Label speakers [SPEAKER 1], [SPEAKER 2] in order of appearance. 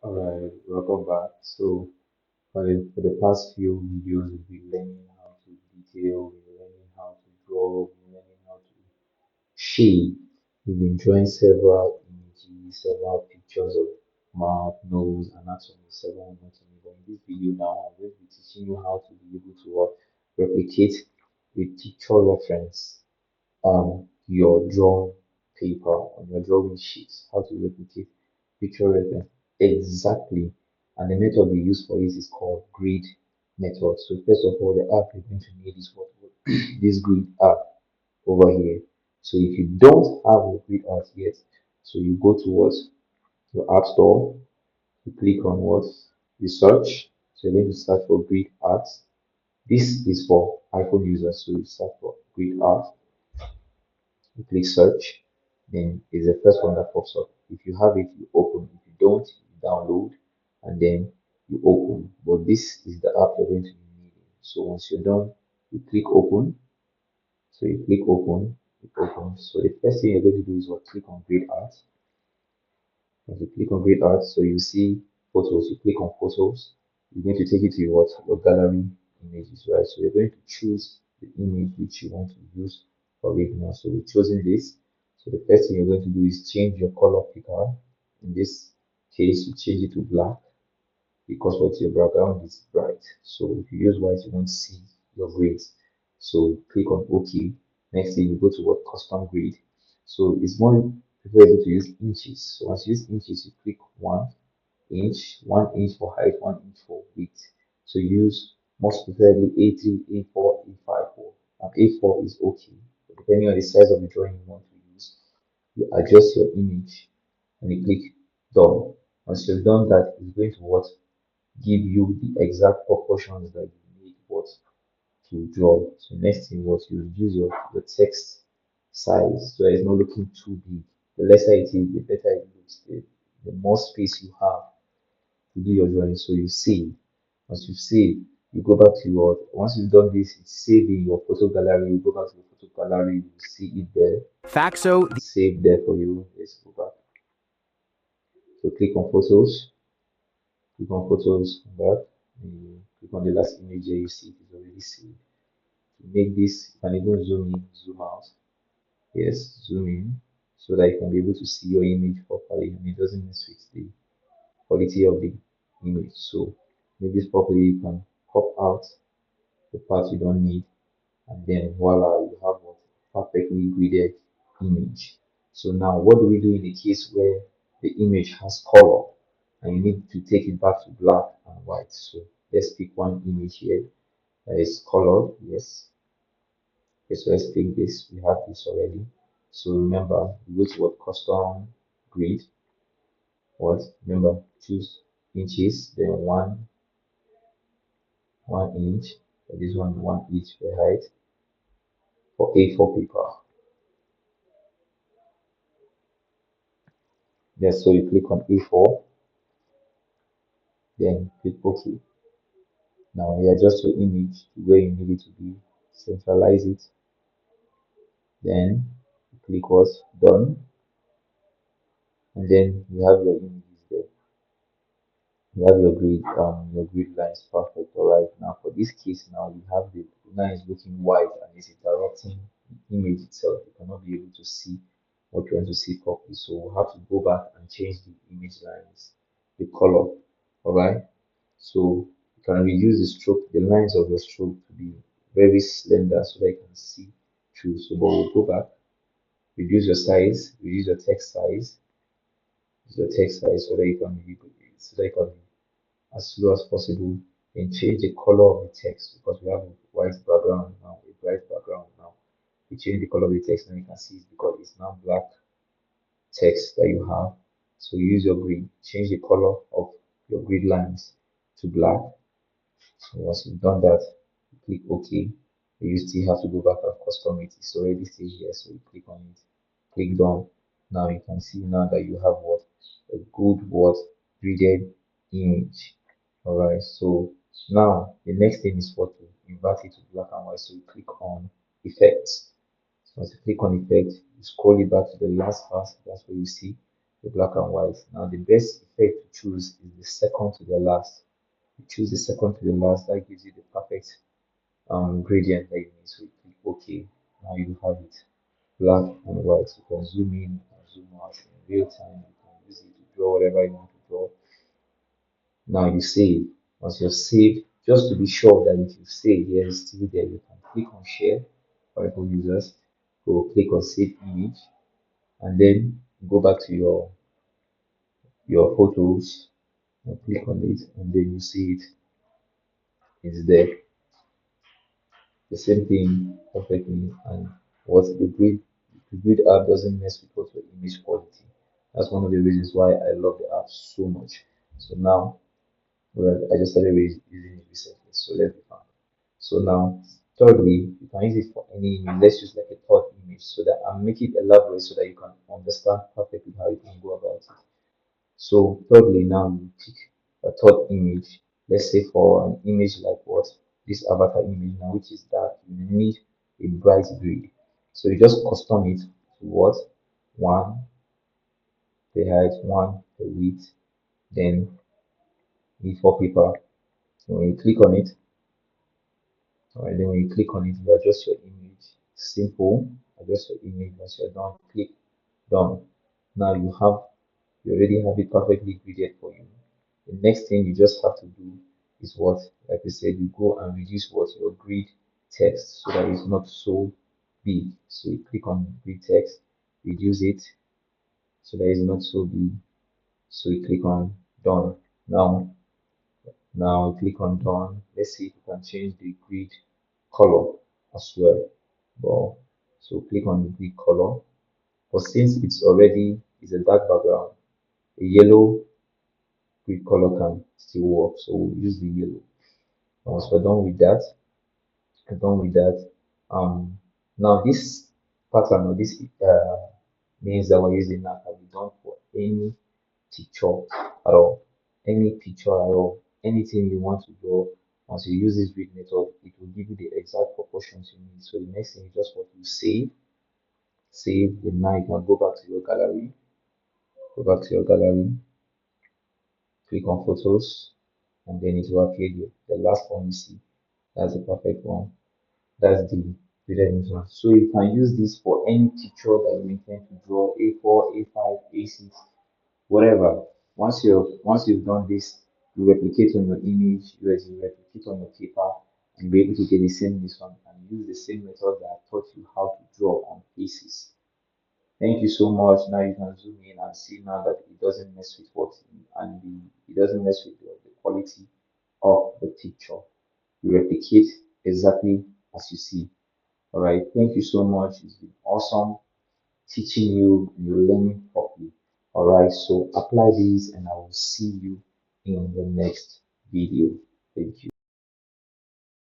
[SPEAKER 1] Alright, welcome back. So, for the past few videos, we've been learning how to detail, we've been learning how to draw, we've been learning how to shade. We've been drawing several images, several pictures of mouth, nose, anatomy, several anatomy. But in this video now, I'm going to be teaching you how to be able to replicate with picture reference your drawn paper on your drawing sheets, how to replicate picture reference exactly. And the method we use for this is called grid method. So first of all, the app you're going to need is what this grid app over here. So if you don't have a grid art yet, so you go towards your app store, you click on what you search. So you're going to search for grid art. This is for iPhone users, so you search for grid art, you click search, then is the first one that pops up. If you have it, you open. If you don't, you download and then you open. But this is the app you're going to be needing. So once you're done, you click open. So you click open, it opens. So the first thing you're going to do is what click on grid art. As you click on grid art, so you see photos. You click on photos. You're going to take it to your gallery images, right? So you're going to choose the image which you want to use for it now. So we've chosen this. So the first thing you're going to do is change your color picker. In this case, you change it to black because what your background is bright. So if you use white, you won't see your grids. So click on OK. Next thing you go to what custom grid. So it's more preferable to use inches. So once you use inches, you click 1 inch, 1 inch for height, 1 inch for width. So use most preferably A3, A4, A5, and A4 is okay. But depending on the size of the drawing you want to use, you adjust your image and you click done. Once you've done that, it's going to what give you the exact proportions that you need what to draw. So next thing was you reduce your text size so it's not looking too big. The lesser it is, the better it looks. The more space you have to do your drawing. So you save. Once you save, you go back to your once you've done this, it's saved in your photo gallery. You go back to the photo gallery, you see it there.
[SPEAKER 2] Faxo.
[SPEAKER 1] It's saved there for you. Let's go back. So click on photos. Click on photos, come back. You click on the last image here, you see it is already saved. To make this, you can even zoom in, zoom out. Yes, zoom in so that you can be able to see your image properly and it doesn't mess with the quality of the image. So make this properly, you can pop out the parts you don't need and then voila, you have what perfectly graded image. So now what do we do in the case where the image has color and you need to take it back to black and white? So let's pick one image here that is colored. Yes. Okay, so let's pick this. We have this already. So remember, we go to what custom grid. What remember choose inches, then one inch. For this 1 inch per height for A4 paper. Yes, so you click on A4, then click OK. Now you adjust your image to where you need it to be, centralize it, then you click what's done, and then you have your images there. You have your grid lines perfect. All right. Now for this case, now we have the line is looking white and it's interrupting the image itself. You cannot be able to see what you want to see properly. So we'll have to go back and change the image lines, the color. All right. So you can reduce the lines of the stroke to be very slender so that you can see through. So, but we'll go back, reduce your size, reduce your text size, reduce your text size so that you can be, so that you can be as low as possible. Then change the color of the text because we have a white background now, a bright background now. We change the color of the text and you can see it's because it's now black text that you have. So use your grid, change the color of your grid lines to black. So once you've done that, you click OK. You still have to go back and custom it. It's already still here, so you click on it, click done. Now you can see now that you have what a good what graded image. Alright, so now the next thing is what to invert it to black and white. So you click on effects. So once you click on effect, you scroll it back to the last part. That's where you see the black and white. Now the best effect to choose is the second to the last. You choose the second to the last, that gives you the perfect gradient that you need. So you click OK. Now you have it black and white. You can zoom in and zoom out in real time. You can use it to draw whatever you want to draw. Now you save. Once you've saved, just to be sure that if you save here is still there, you can click on share for Apple users. Go click on save image and then go back to your photos and click on it and then you see it's there. The same thing perfectly, and what the grid app doesn't mess with what your image quality. That's one of the reasons why I love the app so much. So now, well, I just started using it recently, so let's be fine. So now, thirdly, you can use it for any image. Let's use like a third image so that I'll make it elaborate so that you can understand perfectly how you can go about it. So thirdly, now you pick a third image. Let's say for an image like what this avatar image now, which is dark, you need a bright grid. So you just custom it to what one the height, one the width, then E4 paper. So when you click on it, alright, then when you click on it, you adjust your image. Simple. Adjust your image. Once you're done, click done. Now you already have it perfectly gridded for you. The next thing you just have to do is what, like I said, you go and reduce what your grid text so that it's not so big. So you click on grid text, reduce it so that it's not so big. So you click on done. Now, now click on done. Let's see if you can change the grid color as well. Well, so click on the grid color. But since it's a dark background, a yellow grid color can still work. So we'll use the yellow. Once we're done with that, now this pattern or this means that we're using now can be done for any picture at all, any picture at all, anything you want to draw. Once you use this grid method, it will give you the exact proportions you need. So the next thing is just what you save. Then now you can go back to your gallery, click on photos, and then it will appear here. The last one you see, that's the perfect one. That's the graded one. So you can use this for any picture that you intend to draw, A4, A5, A6, whatever. Once you've done this, you replicate on your image, you replicate on your paper, and be able to get the same this one and use the same method that I taught you how to draw on pieces. Thank you so much. Now you can zoom in and see now that it doesn't mess with it doesn't mess with the quality of the picture. You replicate exactly as you see. All right. Thank you so much. It's been awesome teaching you. You're learning properly. All right. So apply these, and I will see you in the next video. Thank you.